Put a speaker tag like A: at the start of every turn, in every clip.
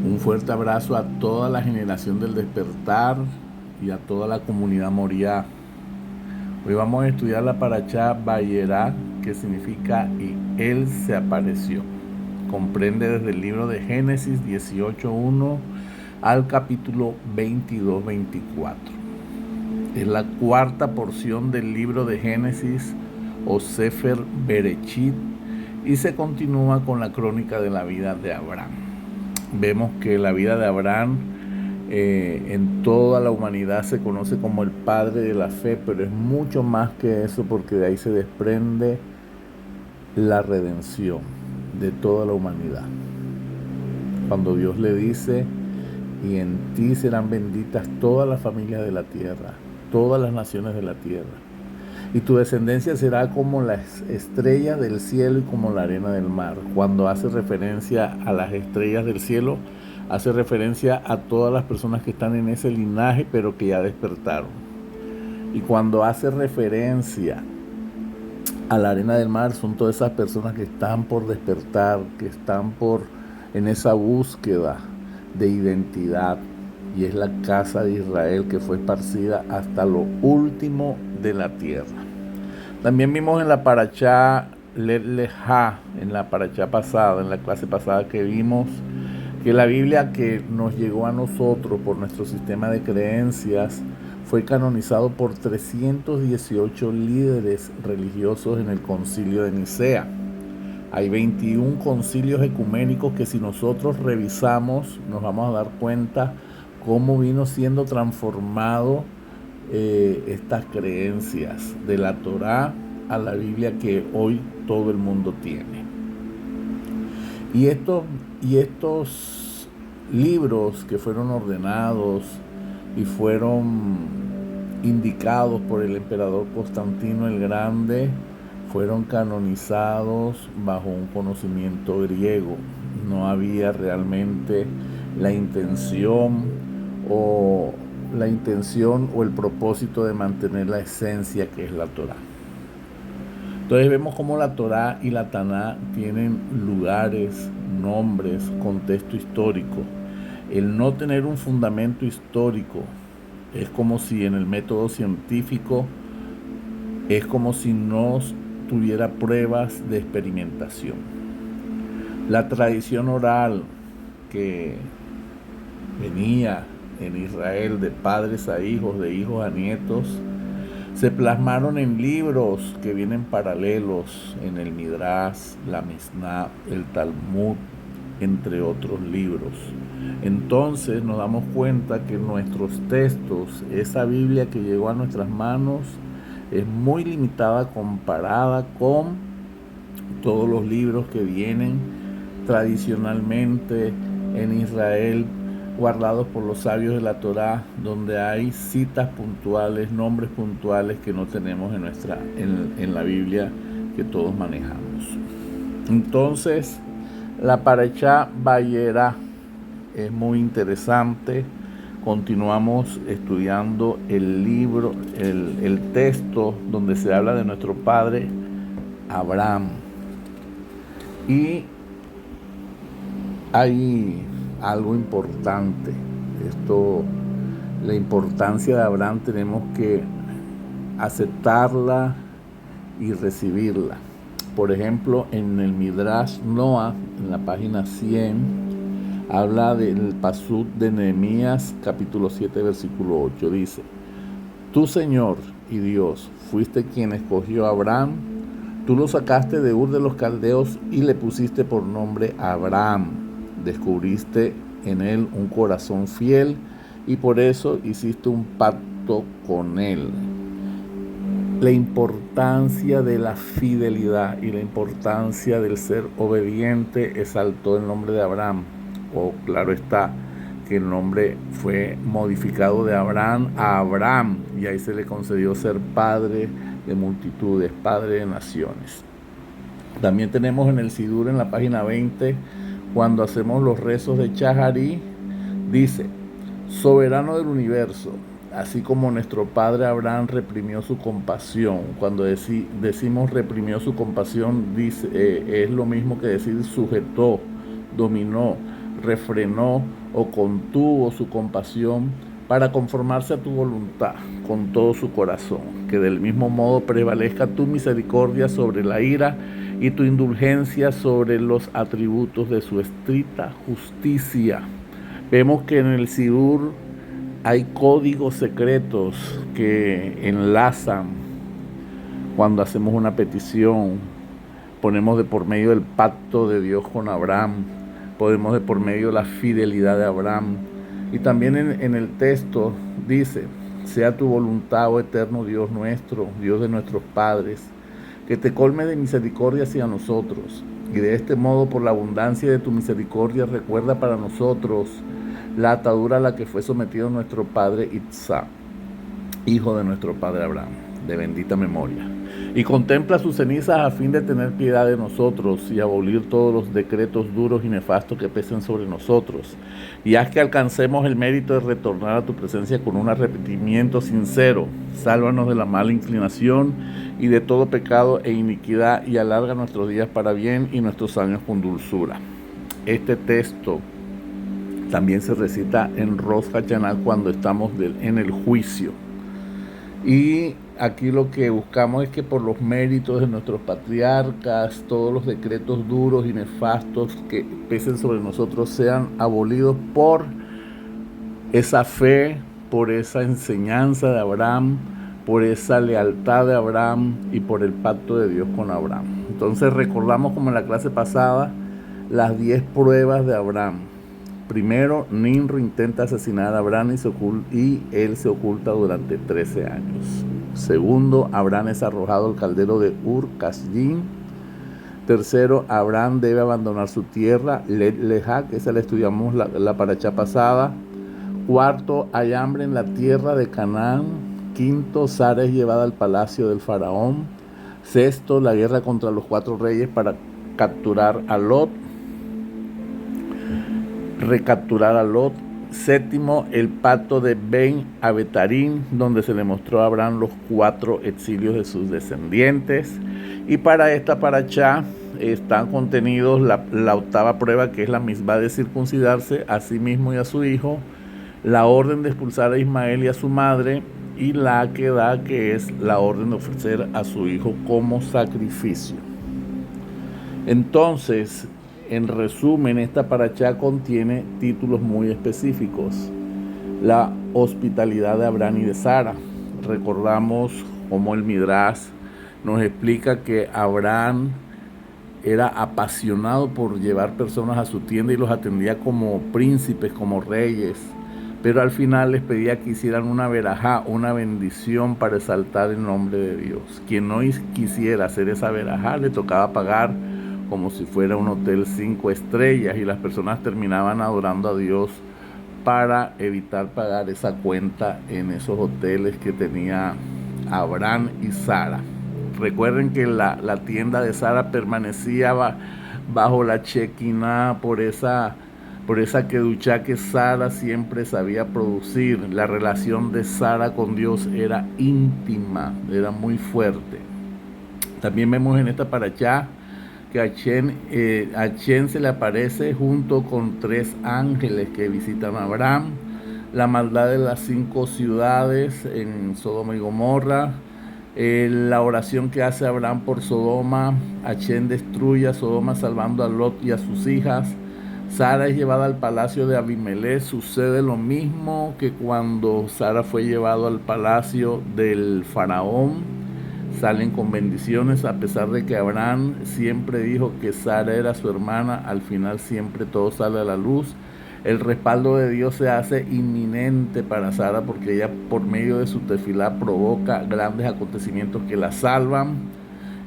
A: Un fuerte abrazo a toda la generación del despertar y a toda la comunidad Moriah. Hoy vamos a estudiar la Parashá Vayera, que significa y Él se apareció. Comprende desde el libro de Génesis 18:1 al capítulo 22:24. Es la cuarta porción del libro de Génesis o Sefer Berechit y se continúa con la crónica de la vida de Abraham. Vemos que la vida de Abraham en toda la humanidad se conoce como el padre de la fe, pero es mucho más que eso, porque de ahí se desprende la redención de toda la humanidad. Cuando Dios le dice, y en ti serán benditas todas las familias de la tierra, todas las naciones de la tierra, y tu descendencia será como las estrellas del cielo y como la arena del mar. Cuando hace referencia a las estrellas del cielo, hace referencia a todas las personas que están en ese linaje, pero que ya despertaron. Y cuando hace referencia a la arena del mar, son todas esas personas que están por despertar, que están en esa búsqueda de identidad. Y es la casa de Israel que fue esparcida hasta lo último de la tierra. También vimos en la Parashá Lech Lecha, en la Parashá pasada, en la clase pasada que vimos, que la Biblia que nos llegó a nosotros por nuestro sistema de creencias fue canonizado por 318 líderes religiosos en el concilio de Nicea. Hay 21 concilios ecuménicos que, si nosotros revisamos, nos vamos a dar cuenta cómo vino siendo transformado estas creencias de la Torá a la Biblia que hoy todo el mundo tiene. Y estos libros que fueron ordenados y fueron indicados por el emperador Constantino el Grande fueron canonizados bajo un conocimiento griego. No había realmente la intención o el propósito de mantener la esencia que es la Torá. Entonces vemos cómo la Torá y la Taná tienen lugares, nombres, contexto histórico. El no tener un fundamento histórico es como si en el método científico es como si no tuviera pruebas de experimentación. La tradición oral que venía en Israel de padres a hijos, de hijos a nietos, se plasmaron en libros que vienen paralelos en el Midrash, la Misná, el Talmud, entre otros libros. Entonces nos damos cuenta que nuestros textos, esa Biblia que llegó a nuestras manos, es muy limitada comparada con todos los libros que vienen tradicionalmente en Israel, guardados por los sabios de la Torá, donde hay citas puntuales, nombres puntuales que no tenemos en la Biblia que todos manejamos. Entonces, la Parashá Vayera es muy interesante. Continuamos estudiando el libro, el texto donde se habla de nuestro padre Abraham. Y hay algo importante. La importancia de Abraham tenemos que aceptarla y recibirla. Por ejemplo, en el Midrash Noah, en la página 100, habla del pasuk de Nehemías, capítulo 7, versículo 8. Dice: Tú, Señor y Dios, fuiste quien escogió a Abraham. Tú lo sacaste de Ur de los Caldeos y le pusiste por nombre Abraham. Descubriste en él un corazón fiel y por eso hiciste un pacto con él. La importancia de la fidelidad y la importancia del ser obediente exaltó el nombre de Abraham. Claro está que el nombre fue modificado de Abraham a Abraham, y ahí se le concedió ser padre de multitudes, padre de naciones. También tenemos en el Sidur, en la página 20, cuando hacemos los rezos de Chaharí, dice: soberano del universo, así como nuestro padre Abraham reprimió su compasión. Cuando decimos reprimió su compasión, es lo mismo que decir sujetó, dominó, refrenó o contuvo su compasión para conformarse a tu voluntad con todo su corazón, que del mismo modo prevalezca tu misericordia sobre la ira y tu indulgencia sobre los atributos de su estricta justicia. Vemos que en el Sidur hay códigos secretos que enlazan cuando hacemos una petición. Ponemos de por medio el pacto de Dios con Abraham, podemos de por medio la fidelidad de Abraham. Y también en el texto dice: sea tu voluntad, oh eterno Dios nuestro, Dios de nuestros padres, que te colme de misericordia hacia nosotros. Y de este modo, por la abundancia de tu misericordia, recuerda para nosotros la atadura a la que fue sometido nuestro padre Isaac, hijo de nuestro padre Abraham, de bendita memoria. Y contempla sus cenizas a fin de tener piedad de nosotros y abolir todos los decretos duros y nefastos que pesen sobre nosotros. Y haz que alcancemos el mérito de retornar a tu presencia con un arrepentimiento sincero. Sálvanos de la mala inclinación y de todo pecado e iniquidad, y alarga nuestros días para bien y nuestros años con dulzura. Este texto también se recita en Rosh Hashanah cuando estamos en el juicio. Y aquí lo que buscamos es que por los méritos de nuestros patriarcas, todos los decretos duros y nefastos que pesen sobre nosotros sean abolidos por esa fe, por esa enseñanza de Abraham, por esa lealtad de Abraham y por el pacto de Dios con Abraham. Entonces recordamos, como en la clase pasada, las 10 pruebas de Abraham. Primero, Nimrod intenta asesinar a Abraham y él se oculta durante 13 años. Segundo, Abraham es arrojado al caldero de Ur Kasdim. Tercero, Abraham debe abandonar su tierra, Lejá, que esa la estudiamos la parachá pasada. Cuarto, hay hambre en la tierra de Canaán. Quinto, Sara es llevada al palacio del faraón. Sexto, la guerra contra los 4 reyes para recapturar a Lot. Séptimo, el pacto de Ben Abetarim, donde se le mostró a Abraham los 4 exilios de sus descendientes. Y para esta parachá están contenidos la octava prueba, que es la misma de circuncidarse a sí mismo y a su hijo, la orden de expulsar a Ismael y a su madre, y la Akedah, que es la orden de ofrecer a su hijo como sacrificio. Entonces, en resumen, esta parachá contiene títulos muy específicos. La hospitalidad de Abraham y de Sara. Recordamos cómo el Midrash nos explica que Abraham era apasionado por llevar personas a su tienda y los atendía como príncipes, como reyes. Pero al final les pedía que hicieran una verajá, una bendición para exaltar el nombre de Dios. Quien no quisiera hacer esa verajá le tocaba pagar como si fuera un hotel 5 estrellas, y las personas terminaban adorando a Dios para evitar pagar esa cuenta en esos hoteles que tenía Abraham y Sara. Recuerden que la tienda de Sara permanecía bajo la Shekinah por esa kedushá que Sara siempre sabía producir. La relación de Sara con Dios era íntima, era muy fuerte. También vemos en esta parachá que a Chen se le aparece junto con 3 ángeles que visitan a Abraham, la maldad de las 5 ciudades en Sodoma y Gomorra, la oración que hace Abraham por Sodoma, Chen destruye a Sodoma salvando a Lot y a sus hijas, Sara es llevada al palacio de Abimelech. Sucede lo mismo que cuando Sara fue llevado al palacio del faraón. Salen con bendiciones, a pesar de que Abraham siempre dijo que Sara era su hermana. Al final siempre todo sale a la luz. El respaldo de Dios se hace inminente para Sara, porque ella, por medio de su tefilá, provoca grandes acontecimientos que la salvan.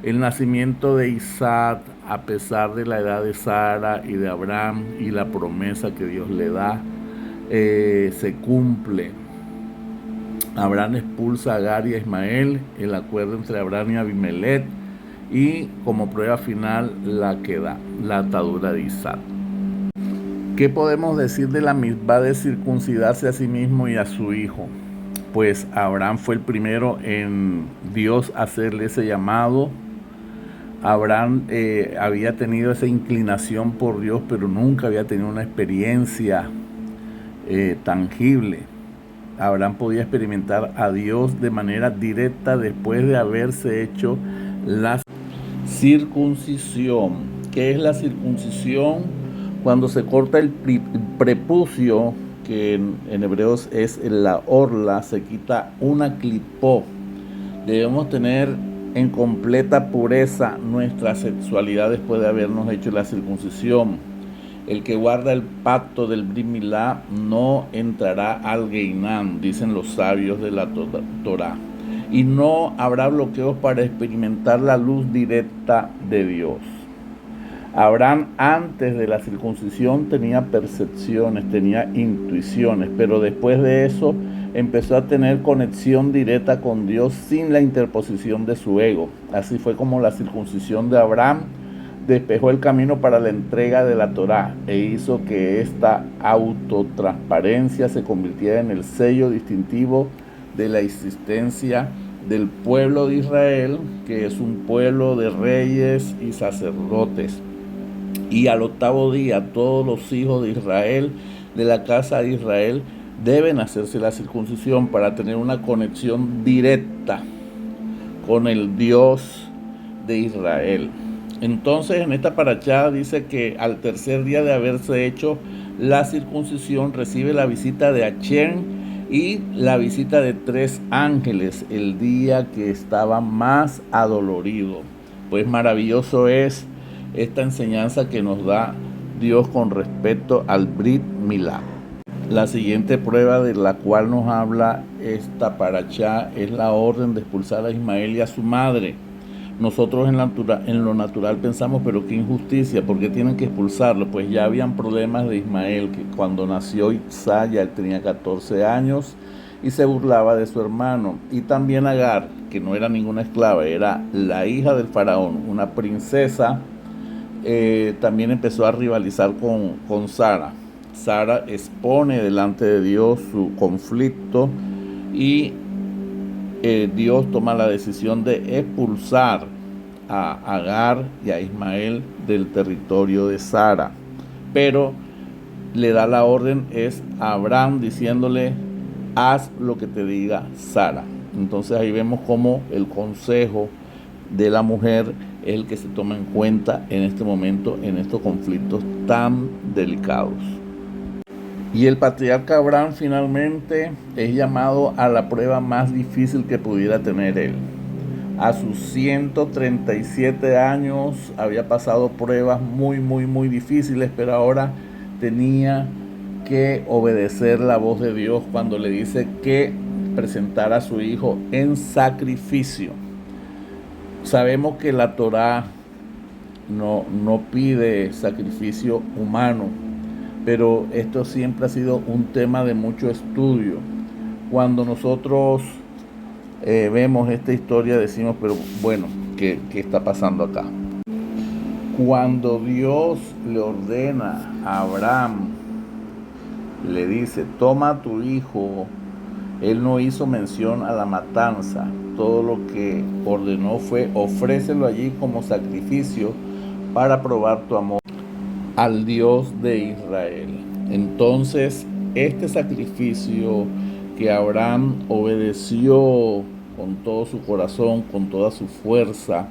A: El nacimiento de Isaac, a pesar de la edad de Sara y de Abraham, y la promesa que Dios le da, se cumple. Abraham expulsa a Agar y a Ismael, el acuerdo entre Abraham y Abimelech, y como prueba final la Akedah, la atadura de Isaac. ¿Qué podemos decir de la misbah de circuncidarse a sí mismo y a su hijo? Pues Abraham fue el primero en Dios hacerle ese llamado Abraham había tenido esa inclinación por Dios, pero nunca había tenido una experiencia tangible. Abraham podía experimentar a Dios de manera directa después de haberse hecho la circuncisión. ¿Qué es la circuncisión? Cuando se corta el prepucio, que en hebreos es la orla, se quita una clipó. Debemos tener en completa pureza nuestra sexualidad después de habernos hecho la circuncisión. El que guarda el pacto del Brit Milá no entrará al Geinam, dicen los sabios de la Torá. Y no habrá bloqueos para experimentar la luz directa de Dios. Abraham antes de la circuncisión tenía percepciones, tenía intuiciones, pero después de eso empezó a tener conexión directa con Dios sin la interposición de su ego. Así fue como la circuncisión de Abraham despejó el camino para la entrega de la Torá e hizo que esta autotransparencia se convirtiera en el sello distintivo de la existencia del pueblo de Israel, que es un pueblo de reyes y sacerdotes. Y al octavo día todos los hijos de Israel, de la casa de Israel, deben hacerse la circuncisión para tener una conexión directa con el Dios de Israel. Entonces en esta parashá dice que al tercer día de haberse hecho la circuncisión recibe la visita de Hashem y la visita de 3 ángeles el día que estaba más adolorido. Pues maravilloso es esta enseñanza que nos da Dios con respecto al Brit Milá. La siguiente prueba de la cual nos habla esta parashá es la orden de expulsar a Ismael y a su madre. Nosotros en lo natural pensamos, pero qué injusticia, ¿por qué tienen que expulsarlo? Pues ya habían problemas de Ismael, que cuando nació Isaac ya él tenía 14 años y se burlaba de su hermano. Y también Agar, que no era ninguna esclava, era la hija del faraón, una princesa, también empezó a rivalizar con Sara. Sara expone delante de Dios su conflicto y Dios toma la decisión de expulsar a Agar y a Ismael del territorio de Sara. Pero le da la orden es a Abraham diciéndole, haz lo que te diga Sara. Entonces ahí vemos cómo el consejo de la mujer es el que se toma en cuenta en este momento, en estos conflictos tan delicados. Y el patriarca Abraham finalmente es llamado a la prueba más difícil que pudiera tener él. A sus 137 años había pasado pruebas muy difíciles, pero ahora tenía que obedecer la voz de Dios cuando le dice que presentara a su hijo en sacrificio. Sabemos que la Torá no pide sacrificio humano, pero esto siempre ha sido un tema de mucho estudio. Cuando nosotros vemos esta historia decimos, pero bueno, ¿qué está pasando acá? Cuando Dios le ordena a Abraham, le dice, toma a tu hijo, él no hizo mención a la matanza. Todo lo que ordenó fue, ofrécelo allí como sacrificio para probar tu amor al Dios de Israel. Entonces, este sacrificio que Abraham obedeció con todo su corazón, con toda su fuerza,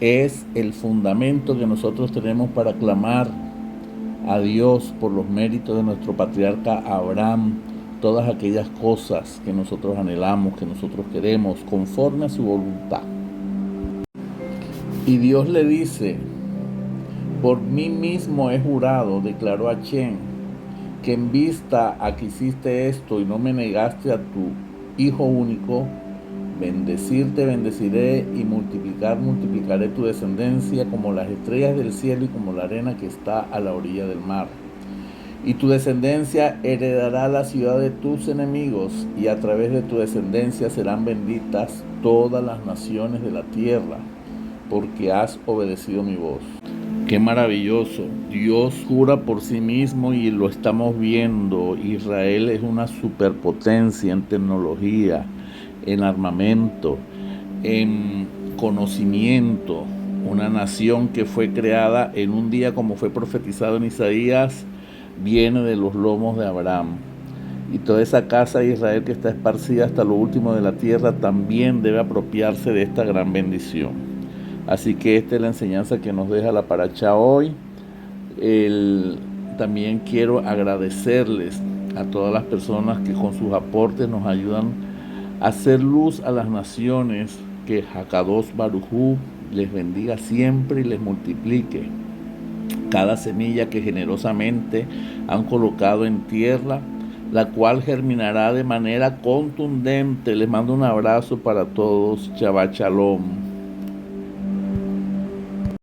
A: es el fundamento que nosotros tenemos para clamar a Dios por los méritos de nuestro patriarca Abraham, todas aquellas cosas que nosotros anhelamos, que nosotros queremos, conforme a su voluntad. Y Dios le dice, por mí mismo he jurado, declaró Hashem, que en vista a que hiciste esto y no me negaste a tu hijo único, bendecirte bendeciré y multiplicaré tu descendencia como las estrellas del cielo y como la arena que está a la orilla del mar. Y tu descendencia heredará la ciudad de tus enemigos, y a través de tu descendencia serán benditas todas las naciones de la tierra, porque has obedecido mi voz. Qué maravilloso. Dios jura por sí mismo y lo estamos viendo. Israel es una superpotencia en tecnología, en armamento, en conocimiento. una nación que fue creada en un día como fue profetizado en Isaías, viene de los lomos de Abraham. Y toda esa casa de Israel que está esparcida hasta lo último de la tierra también debe apropiarse de esta gran bendición. Así que esta es la enseñanza que nos deja la paracha hoy. También quiero agradecerles a todas las personas que con sus aportes nos ayudan a hacer luz a las naciones. Que Hakadosh Baruj Hu les bendiga siempre y les multiplique cada semilla que generosamente han colocado en tierra, la cual germinará de manera contundente. Les mando un abrazo para todos. Shabbat Shalom.